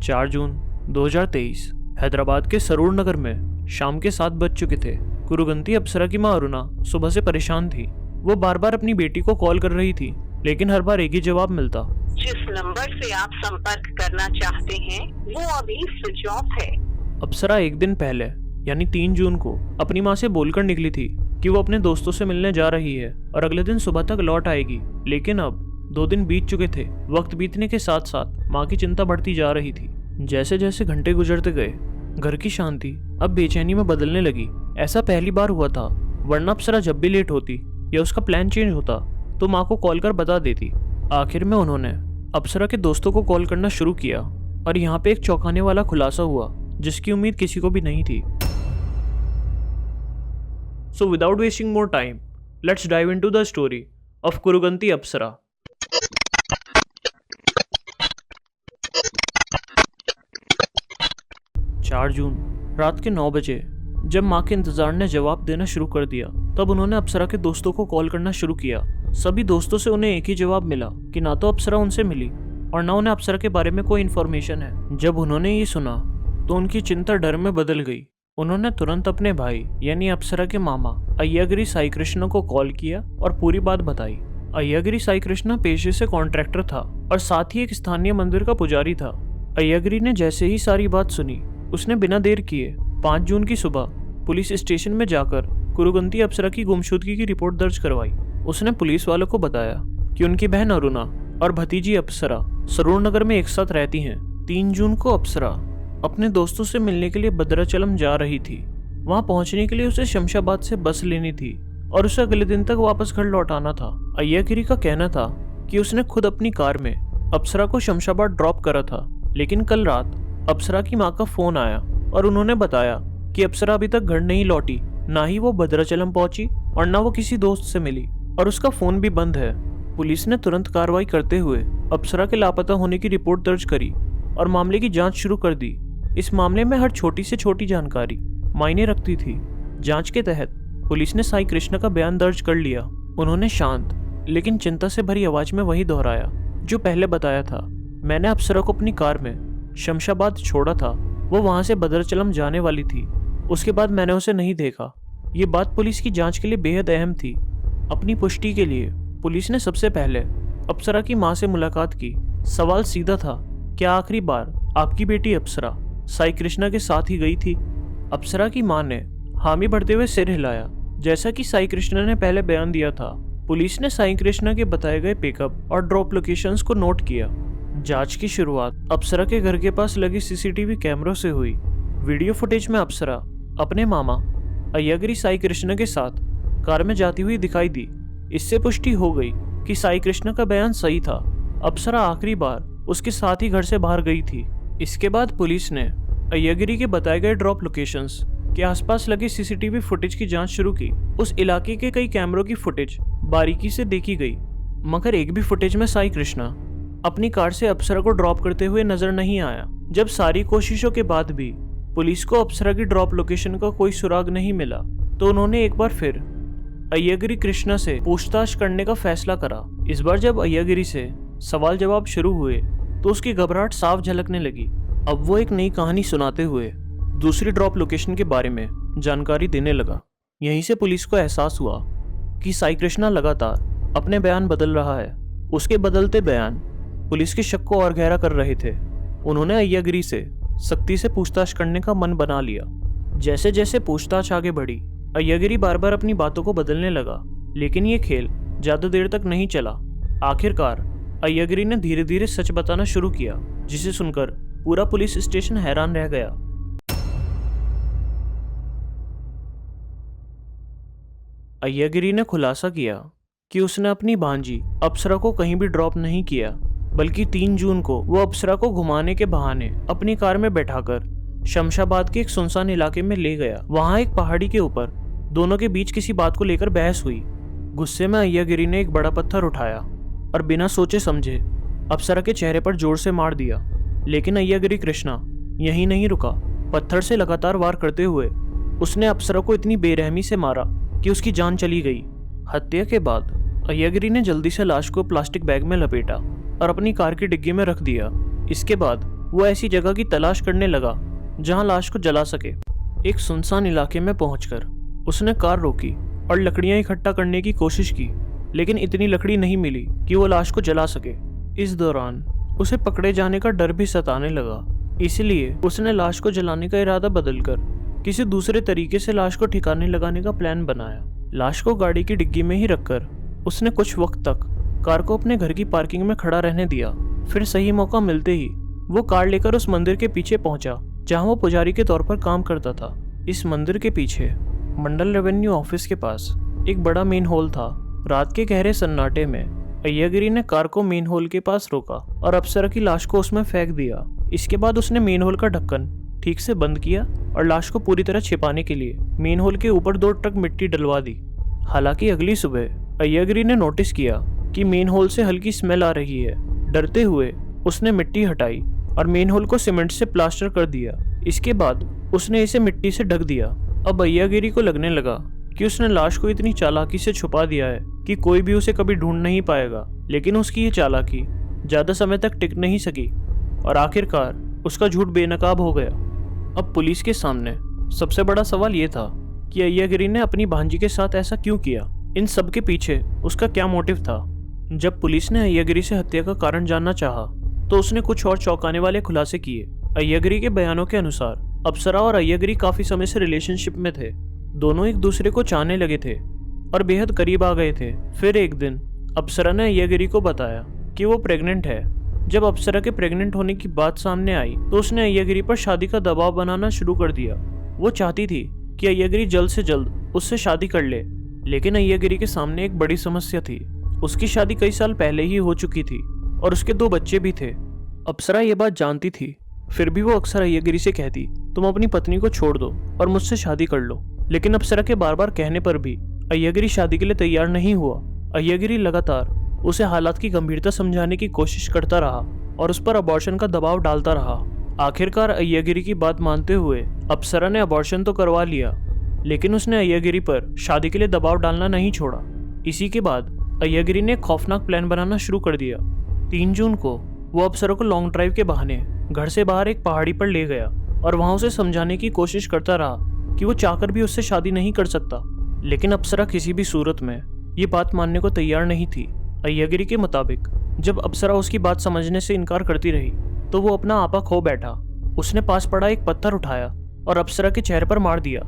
4 जून 2023 हैदराबाद के सरूर नगर में शाम के 7 बज चुके थे। कुरुगंती अप्सरा की मां अरुणा सुबह से परेशान थी। वो बार बार अपनी बेटी को कॉल कर रही थी, लेकिन हर बार एक ही जवाब मिलता। जिस नंबर से आप संपर्क करना चाहते हैं वो अभी स्विच ऑफ है। अप्सरा एक दिन पहले यानी 3 जून को अपनी मां से बोलकर निकली थी कि वो अपने दोस्तों से मिलने जा रही है और अगले दिन सुबह तक लौट आएगी। लेकिन अब 2 दिन बीत चुके थे। वक्त बीतने के साथ साथ मां की चिंता बढ़ती जा रही थी। जैसे जैसे घंटे गुजरते गए, घर की शांति अब बेचैनी में बदलने लगी। ऐसा पहली बार हुआ था, वरना अप्सरा जब भी लेट होती या उसका प्लान चेंज होता तो माँ को कॉल कर बता देती। आखिर में उन्होंने अप्सरा के दोस्तों को कॉल करना शुरू किया और यहाँ पे एक चौंकाने वाला खुलासा हुआ जिसकी उम्मीद किसी को भी नहीं थी। So without wasting more time, let's dive into the story of Kuruganti अप्सरा। चार जून रात के 9 बजे जब माँ के इंतजार ने जवाब देना शुरू कर दिया, तब उन्होंने अप्सरा के दोस्तों को कॉल करना शुरू किया। सभी दोस्तों से उन्हें एक ही जवाब मिला कि ना तो अप्सरा उनसे मिली और ना उन्हें अप्सरा के बारे में कोई इन्फॉर्मेशन है। जब उन्होंने ये सुना तो उनकी चिंता डर में बदल गई। उन्होंने तुरंत अपने भाई यानी अप्सरा के मामा अय्यागिरी साई कृष्ण को कॉल किया और पूरी बात बताई। अय्यागिरी साई कृष्ण पेशे से कॉन्ट्रैक्टर था और साथ ही एक स्थानीय मंदिर का पुजारी था। अय्यागिरी ने जैसे ही सारी बात सुनी, उसने बिना देर किए 5 जून की सुबह पुलिस स्टेशन में जाकर कुरुगंती अप्सरा की गुमशुदगी की रिपोर्ट दर्ज करवाई। उसने पुलिस वालों को बताया कि उनकी बहन अरुणा और भतीजी अप्सरा सरूर नगर में एक साथ रहती हैं। 3 जून को अप्सरा अपने दोस्तों से मिलने के लिए भद्राचलम जा रही थी। वहां पहुंचने के लिए उसे शमशाबाद से बस लेनी थी और उसे अगले दिन तक वापस घर लौटाना था। अय्यागिरी का कहना था कि उसने खुद अपनी कार में अप्सरा को शमशाबाद ड्रॉप करा था, लेकिन कल रात अप्सरा की मां का फोन आया और उन्होंने बताया कि अप्सरा अभी तक घर नहीं लौटी, ना ही वो भद्राचलम पहुंची और ना वो किसी दोस्त से मिली और उसका फोन भी बंद है। पुलिस ने तुरंत कार्रवाई करते हुए अप्सरा के लापता होने की रिपोर्ट दर्ज करी और मामले की जांच शुरू कर दी। इस मामले में हर छोटी से छोटी जानकारी मायने रखती थी। जांच के तहत पुलिस ने साई कृष्ण का बयान दर्ज कर लिया। उन्होंने शांत लेकिन चिंता से भरी आवाज में वही दोहराया जो पहले बताया था। मैंने अप्सरा को अपनी कार में शमशाबाद छोड़ा था, वो वहां से भद्राचलम जाने वाली थी। उसके बाद मैंने उसे नहीं देखा। ये बात पुलिस की जांच के लिए बेहद अहम थी। अपनी पुष्टि के लिए पुलिस ने सबसे पहले अप्सरा की मां से मुलाकात की। सवाल सीधा था, क्या आखिरी बार आपकी बेटी अप्सरा साई कृष्णा के साथ ही गई थी? अप्सरा की मां ने हामी भरते हुए सिर हिलाया, जैसा कि साई कृष्णा ने पहले बयान दिया था। पुलिस ने साई कृष्णा के बताए गए पिकअप और ड्रॉप लोकेशंस को नोट किया। जांच की शुरुआत अप्सरा के घर के पास लगे सीसीटीवी कैमरों से हुई। वीडियो फुटेज में अप्सरा अपने मामा अय्यागिरी साई कृष्ण के साथ कार में जाती हुई दिखाई दी। इससे पुष्टि हो गई कि साई कृष्ण का बयान सही था। अप्सरा आखिरी बार उसके साथ ही घर से बाहर गई थी। इसके बाद पुलिस ने अय्यागिरी के बताए गए ड्रॉप लोकेशंस के आसपास लगे सीसीटीवी फुटेज की जांच शुरू की। उस इलाके के कई कैमरों की फुटेज बारीकी से देखी गई, मगर एक भी फुटेज में साई कृष्णा अपनी कार से अप्सरा को ड्रॉप करते हुए नजर नहीं आया। जब सारी कोशिशों के बाद भी पुलिस को अप्सरा की ड्रॉप लोकेशन का कोई सुराग नहीं मिला, तो उन्होंने एक बार फिर अय्यागिरी कृष्णा से पूछताछ करने का फैसला करा। इस बार जब अय्यागिरी से सवाल जवाब शुरू हुए तो उसकी घबराहट साफ झलकने लगी। अब वो एक नई कहानी सुनाते हुए दूसरी ड्रॉप लोकेशन के बारे में जानकारी देने लगा। यहीं से पुलिस को एहसास हुआ कि साई कृष्णा लगातार अपने बयान बदल रहा है। उसके बदलते बयान पुलिस के शक को और गहरा कर रहे थे। उन्होंने अय्यागिरी से सख्ती से पूछताछ करने का मन बना लिया। जैसे जैसे पूछताछ आगे बढ़ी, अय्यागिरी बार बार अपनी बातों को बदलने लगा, लेकिन ये खेल ज्यादा देर तक नहीं चला। आखिरकार अय्यागिरी ने धीरे धीरे सच बताना शुरू किया, जिसे सुनकर पूरा पुलिस स्टेशन हैरान रह गया। अय्यागिरी ने खुलासा किया कि उसने अपनी भांजी अप्सरा को कहीं भी ड्रॉप नहीं किया, बल्कि 3 जून को वो अप्सरा को घुमाने के बहाने अपनी कार में बैठाकर शमशाबाद के एक सुनसान इलाके में ले गया। वहां एक पहाड़ी के ऊपर दोनों के बीच किसी बात को लेकर बहस हुई। गुस्से में अय्यागिरी ने एक बड़ा पत्थर उठाया और बिना सोचे समझे अप्सरा के चेहरे पर जोर से मार दिया। लेकिन अय्यागिरी कृष्णा यहीं नहीं रुका। पत्थर से लगातार वार करते हुए उसने अप्सरा को इतनी बेरहमी से मारा कि उसकी जान चली गई। हत्या के बाद अय्यागिरी ने जल्दी से लाश को प्लास्टिक बैग में लपेटा और अपनी कार की डिग्गी में रख दिया। इसके बाद वो ऐसी जगह की तलाश करने लगा जहां लाश को जला सके। एक सुनसान इलाके में पहुंचकर उसने कार रोकी और लकड़ियां इकट्ठा करने की कोशिश की, लेकिन इतनी लकड़ी नहीं मिली कि वो लाश को जला सके। इस दौरान उसे पकड़े जाने का डर भी सताने लगा, इसलिए उसने लाश को जलाने का इरादा बदलकर किसी दूसरे तरीके से लाश को ठिकाने लगाने का प्लान बनाया। लाश को गाड़ी की डिग्गी में ही रखकर उसने कुछ वक्त तक कार को अपने घर की पार्किंग में खड़ा रहने दिया। फिर सही मौका मिलते ही वो कार लेकर उस मंदिर के पीछे पहुंचा जहां वो पुजारी के तौर पर काम करता था। इस मंदिर के पीछे मंडल रेवेन्यू ऑफिस के पास एक बड़ा मेन होल था। रात के गहरे सन्नाटे में अय्यागिरी ने कार को मेन होल के पास रोका और अप्सरा की लाश को उसमें फेंक दिया। इसके बाद उसने मेन होल का ढक्कन ठीक से बंद किया और लाश को पूरी तरह छिपाने के लिए मेन होल के ऊपर 2 ट्रक मिट्टी डलवा दी। हालांकि अगली सुबह अय्यागिरी ने नोटिस किया कि मेन होल से हल्की स्मेल आ रही है। डरते हुए उसने मिट्टी हटाई और मेन होल को सीमेंट से प्लास्टर कर दिया। इसके बाद उसने इसे मिट्टी से ढक दिया। अब अय्यागिरी को लगने लगा कि उसने लाश को इतनी चालाकी से छुपा दिया है कि कोई भी उसे कभी ढूंढ नहीं पाएगा। लेकिन उसकी ये चालाकी ज्यादा समय तक टिक नहीं सकी और आखिरकार उसका झूठ बेनकाब हो गया। अब पुलिस के सामने सबसे बड़ा सवाल ये था कि अय्यागिरी ने अपनी भांजी के साथ ऐसा क्यों किया। इन सब के पीछे उसका क्या मोटिव था। जब पुलिस ने अय्यागिरी से हत्या का कारण जानना चाहा तो उसने कुछ और चौंकाने वाले खुलासे किए। अय्यागिरी के बयानों के अनुसार अप्सरा और अय्यागिरी काफी समय से रिलेशनशिप में थे। दोनों एक दूसरे को चाहने लगे थे और बेहद करीब आ गए थे। फिर एक दिन अप्सरा ने अय्यागिरी को बताया कि वो प्रेग्नेंट है। जब अप्सरा के प्रेग्नेंट होने की बात सामने आई तो उसने अय्यागिरी पर शादी का दबाव बनाना शुरू कर दिया। वो चाहती थी कि अय्यागिरी जल्द से जल्द उससे शादी कर ले, लेकिन अय्यागिरी के सामने एक बड़ी समस्या थी। उसकी शादी कई साल पहले ही हो चुकी थी और उसके 2 बच्चे भी थे। अप्सरा ये बात जानती थी, फिर भी वो अक्सर अय्यागिरी से कहती, तुम अपनी पत्नी को छोड़ दो और मुझसे शादी कर लो। लेकिन अप्सरा के बार बार कहने पर भी अय्यागिरी शादी के लिए तैयार नहीं हुआ। अय्यागिरी लगातार उसे हालात की गंभीरता समझाने की कोशिश करता रहा और उस पर अबॉर्शन का दबाव डालता रहा। आखिरकार अय्यागिरी की बात मानते हुए अप्सरा ने अबॉर्शन तो करवा लिया, लेकिन उसने अय्यागिरी पर शादी के लिए दबाव डालना नहीं छोड़ा। इसी के बाद अय्यागिरी ने एक खौफनाक प्लान बनाना शुरू कर दिया। 3 जून को वो अप्सरा को लॉन्ग ड्राइव के बहाने घर से बाहर एक पहाड़ी पर ले गया और वहां उसे समझाने की कोशिश करता रहा कि वो चाहकर भी उससे शादी नहीं कर सकता। लेकिन अप्सरा किसी भी सूरत में ये बात मानने को तैयार नहीं थी। अय्यागिरी के मुताबिक जब अप्सरा उसकी बात समझने से इनकार करती रही तो वो अपना आपा खो बैठा। उसने पास पड़ा एक पत्थर उठाया और अप्सरा के चेहरे पर मार दिया।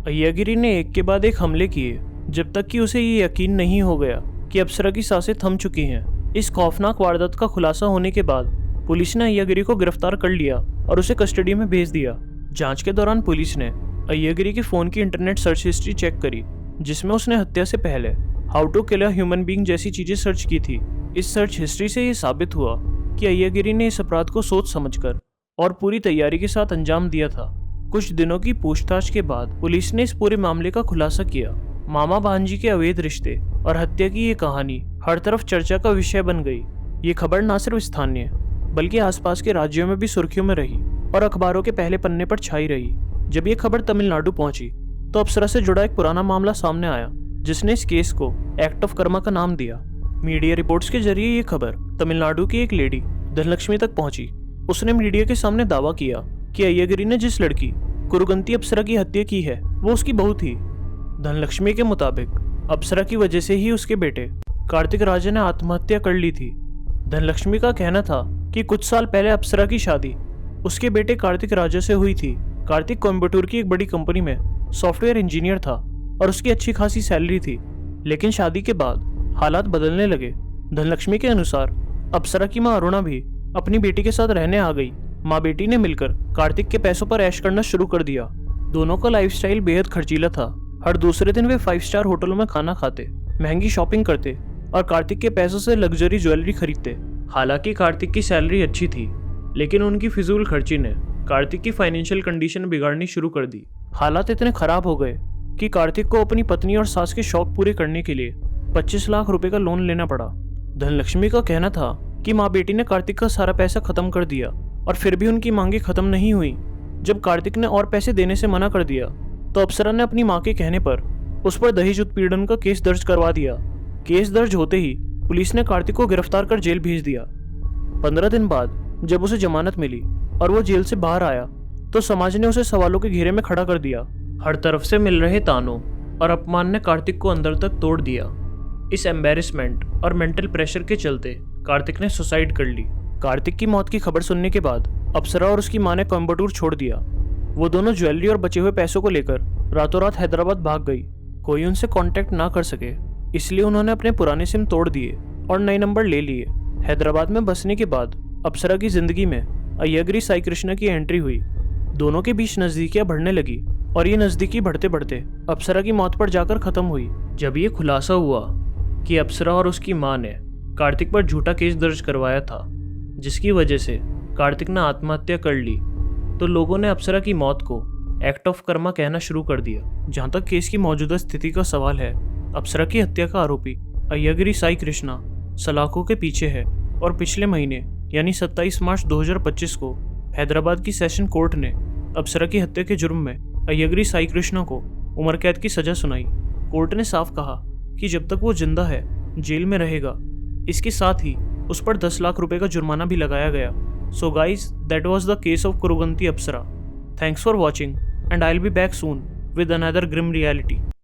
अय्यागिरी ने एक के बाद एक हमले किए जब तक कि उसे ये यकीन नहीं हो गया कि अप्सरा की सांसें थम चुकी हैं। इस खौफनाक वारदात का खुलासा होने के बाद पुलिस ने अय्यागिरी को गिरफ्तार कर लिया और उसे कस्टडी में भेज दिया। जांच के दौरान पुलिस ने अय्यागिरी के फोन की इंटरनेट सर्च हिस्ट्री चेक करी, जिसमें उसने हत्या से पहले how to kill a human being जैसी चीजें सर्च की थी। इस सर्च हिस्ट्री से ये साबित हुआ कि अय्यागिरी ने इस अपराध को सोच समझकर और पूरी तैयारी के साथ अंजाम दिया था। कुछ दिनों की पूछताछ के बाद पुलिस ने इस पूरे मामले का खुलासा किया। मामा भांजी के अवैध रिश्ते और हत्या की ये कहानी हर तरफ चर्चा का विषय बन गई। ये खबर न सिर्फ स्थानीय बल्कि आसपास के राज्यों में भी सुर्खियों में रही और अखबारों के पहले पन्ने पर छाई रही। जब ये खबर तमिलनाडु पहुंची तो अप्सरा से जुड़ा एक पुराना मामला सामने आया, जिसने इस केस को एक्ट ऑफ कर्मा का नाम दिया। मीडिया रिपोर्ट्स के जरिए ये खबर तमिलनाडु की एक लेडी धनलक्ष्मी तक पहुंची। उसने मीडिया के सामने दावा किया कि अय्यागिरी ने जिस लड़की कुरुगंती अप्सरा की हत्या की है वो उसकी बहू थी। धनलक्ष्मी के मुताबिक अप्सरा की वजह से ही उसके बेटे कार्तिक राजा ने आत्महत्या कर ली थी। धनलक्ष्मी का कहना था कि कुछ साल पहले अप्सरा की शादी उसके बेटे कार्तिक राजा से हुई थी। कार्तिक कोयम्बटूर की एक बड़ी कंपनी में सॉफ्टवेयर इंजीनियर था और उसकी अच्छी खासी सैलरी थी, लेकिन शादी के बाद हालात बदलने लगे। धनलक्ष्मी के अनुसार अप्सरा की मां अरुणा भी अपनी बेटी के साथ रहने आ गई। माँ बेटी ने मिलकर कार्तिक के पैसों पर ऐश करना शुरू कर दिया। दोनों का लाइफस्टाइल बेहद खर्चीला था। हर दूसरे दिन वे 5 स्टार होटलों में खाना खाते, महंगी शॉपिंग करते और कार्तिक के पैसों से लग्जरी ज्वेलरी खरीदते। हालांकि कार्तिक की सैलरी अच्छी थी, लेकिन उनकी फिजूल खर्ची ने कार्तिक की फाइनेंशियल कंडीशन बिगाड़नी शुरू कर दी। हालात इतने खराब हो गए कि कार्तिक को अपनी पत्नी और सास के शौक पूरे करने के लिए 25 लाख रुपए का लोन लेना पड़ा। धनलक्ष्मी का कहना था कि माँ बेटी ने कार्तिक का सारा पैसा खत्म कर दिया और फिर भी उनकी मांगे खत्म नहीं हुई। जब कार्तिक ने और पैसे देने से मना कर दिया तो अप्सरा ने अपनी मां के कहने पर उस पर दहेज उत्पीड़न का केस दर्ज करवा दिया। केस दर्ज होते ही पुलिस ने कार्तिक को गिरफ्तार कर जेल भेज दिया। 15 दिन बाद जब उसे जमानत मिली और वो जेल से बाहर आया तो समाज ने उसे सवालों के घेरे में खड़ा कर दिया। हर तरफ से मिल रहे तानों और अपमान ने कार्तिक को अंदर तक तोड़ दिया। इस एम्बेरसमेंट और मेंटल प्रेशर के चलते कार्तिक ने सुसाइड कर ली। कार्तिक की मौत की खबर सुनने के बाद अप्सरा और उसकी मां ने कोयम्बटूर छोड़ दिया। वो दोनों ज्वेलरी और बचे हुए पैसों को लेकर रातों रात हैदराबाद भाग गई। कोई उनसे कांटेक्ट ना कर सके, इसलिए उन्होंने अपने पुराने सिम तोड़ दिए और नए नंबर ले लिए। हैदराबाद में बसने के बाद अप्सरा की जिंदगी में अय्यागिरी साई कृष्णा की एंट्री हुई। दोनों के बीच नज़दीकियां बढ़ने लगी और ये नज़दीकी बढ़ते बढ़ते अप्सरा की मौत पर जाकर ख़त्म हुई। जब ये खुलासा हुआ कि अप्सरा और उसकी मां ने कार्तिक पर झूठा केस दर्ज करवाया था, जिसकी वजह से कार्तिक ने आत्महत्या कर ली, तो लोगों ने अप्सरा की मौत को एक्ट ऑफ कर्मा कहना शुरू कर दिया। जहाँ तक केस की मौजूदा स्थिति का सवाल है, अप्सरा की हत्या का आरोपी अय्यागिरी साई कृष्णा सलाखों के पीछे है और पिछले महीने यानी 27 मार्च 2025 को हैदराबाद की सेशन कोर्ट ने अप्सरा की हत्या के जुर्म में अय्यागिरी साई कृष्णा को उम्र कैद की सजा सुनाई। कोर्ट ने साफ कहा कि जब तक वो जिंदा है जेल में रहेगा। इसके साथ ही उस पर 10 लाख रुपए का जुर्माना भी लगाया गया। So guys, that was the case of Kuruvanti Apsara. Thanks for watching and I will be back soon with another grim reality.